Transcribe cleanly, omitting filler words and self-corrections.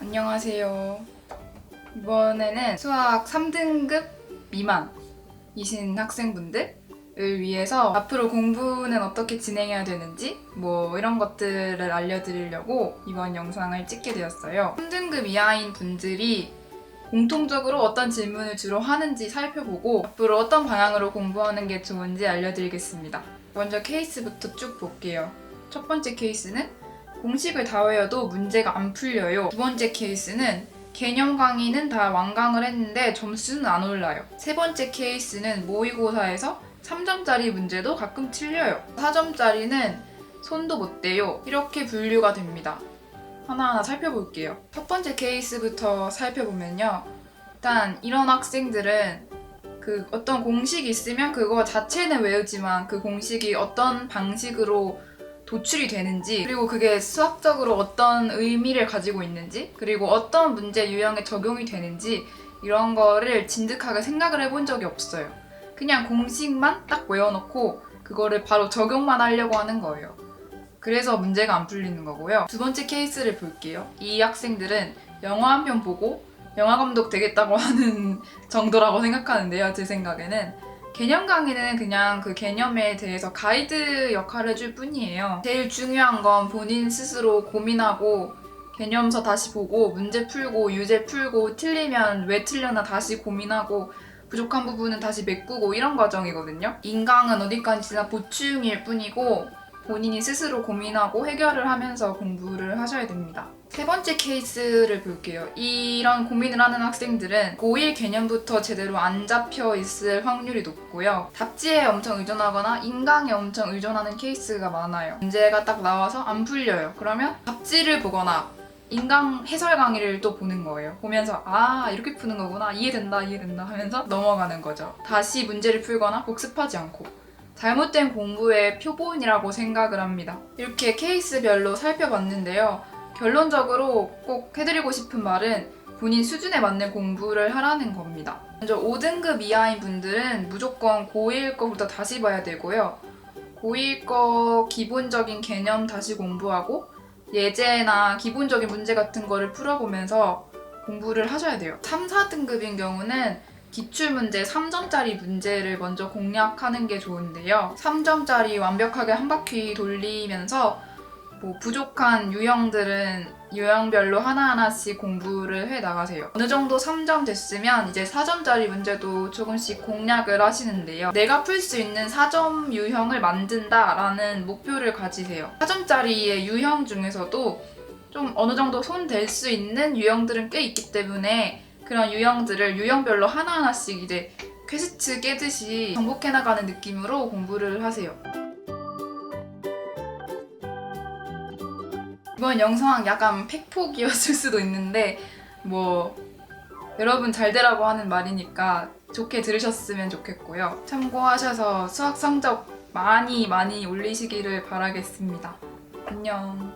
안녕하세요. 이번에는 수학 3등급 미만이신 학생분들을 위해서 앞으로 공부는 어떻게 진행해야 되는지 이런 것들을 알려드리려고 이번 영상을 찍게 되었어요. 3등급 이하인 분들이 공통적으로 어떤 질문을 주로 하는지 살펴보고 앞으로 어떤 방향으로 공부하는 게 좋은지 알려드리겠습니다. 먼저 케이스부터 쭉 볼게요. 첫 번째 케이스는 공식을 다 외워도 문제가 안 풀려요. 두 번째 케이스는 개념 강의는 다 완강을 했는데 점수는 안 올라요. 세 번째 케이스는 모의고사에서 3점짜리 문제도 가끔 틀려요. 4점짜리는 손도 못 대요. 이렇게 분류가 됩니다. 하나하나 살펴볼게요. 첫 번째 케이스부터 살펴보면요. 일단 이런 학생들은 어떤 공식이 있으면 그거 자체는 외우지만 그 공식이 어떤 방식으로 도출이 되는지, 그리고 그게 수학적으로 어떤 의미를 가지고 있는지, 그리고 어떤 문제 유형에 적용이 되는지 이런 거를 진득하게 생각을 해본 적이 없어요. 그냥 공식만 딱 외워놓고 그거를 바로 적용만 하려고 하는 거예요. 그래서 문제가 안 풀리는 거고요. 두 번째 케이스를 볼게요. 이 학생들은 영화 한 편 보고 영화 감독 되겠다고 하는 정도라고 생각하는데요. 제 생각에는 개념 강의는 그냥 그 개념에 대해서 가이드 역할을 해줄 뿐이에요. 제일 중요한 건 본인 스스로 고민하고 개념서 다시 보고 문제 풀고 유제 풀고 틀리면 왜 틀렸나 다시 고민하고 부족한 부분은 다시 메꾸고 이런 과정이거든요. 인강은 어디까지나 보충일 뿐이고 본인이 스스로 고민하고 해결을 하면서 공부를 하셔야 됩니다. 세 번째 케이스를 볼게요. 이런 고민을 하는 학생들은 고1 개념부터 제대로 안 잡혀 있을 확률이 높고요. 답지에 엄청 의존하거나 인강에 엄청 의존하는 케이스가 많아요. 문제가 딱 나와서 안 풀려요. 그러면 답지를 보거나 인강 해설 강의를 또 보는 거예요. 보면서 이렇게 푸는 거구나, 이해된다 하면서 넘어가는 거죠. 다시 문제를 풀거나 복습하지 않고. 잘못된 공부의 표본이라고 생각을 합니다. 이렇게 케이스별로 살펴봤는데요. 결론적으로 꼭 해드리고 싶은 말은 본인 수준에 맞는 공부를 하라는 겁니다. 먼저 5등급 이하인 분들은 무조건 고1 거부터 다시 봐야 되고요. 고1 거 기본적인 개념 다시 공부하고 예제나 기본적인 문제 같은 거를 풀어보면서 공부를 하셔야 돼요. 3, 4등급인 경우는 기출문제 3점짜리 문제를 먼저 공략하는 게 좋은데요. 3점짜리 완벽하게 한 바퀴 돌리면서 부족한 유형들은 유형별로 하나하나씩 공부를 해 나가세요. 어느 정도 3점 됐으면 이제 4점짜리 문제도 조금씩 공략을 하시는데요. 내가 풀 수 있는 4점 유형을 만든다라는 목표를 가지세요. 4점짜리의 유형 중에서도 좀 어느 정도 손 댈 수 있는 유형들은 꽤 있기 때문에 그런 유형들을 유형별로 하나하나씩 이제 퀘스트 깨듯이 정복해 나가는 느낌으로 공부를 하세요. 이번 영상 약간 팩폭이었을 수도 있는데 여러분 잘 되라고 하는 말이니까 좋게 들으셨으면 좋겠고요. 참고하셔서 수학 성적 많이 올리시기를 바라겠습니다. 안녕.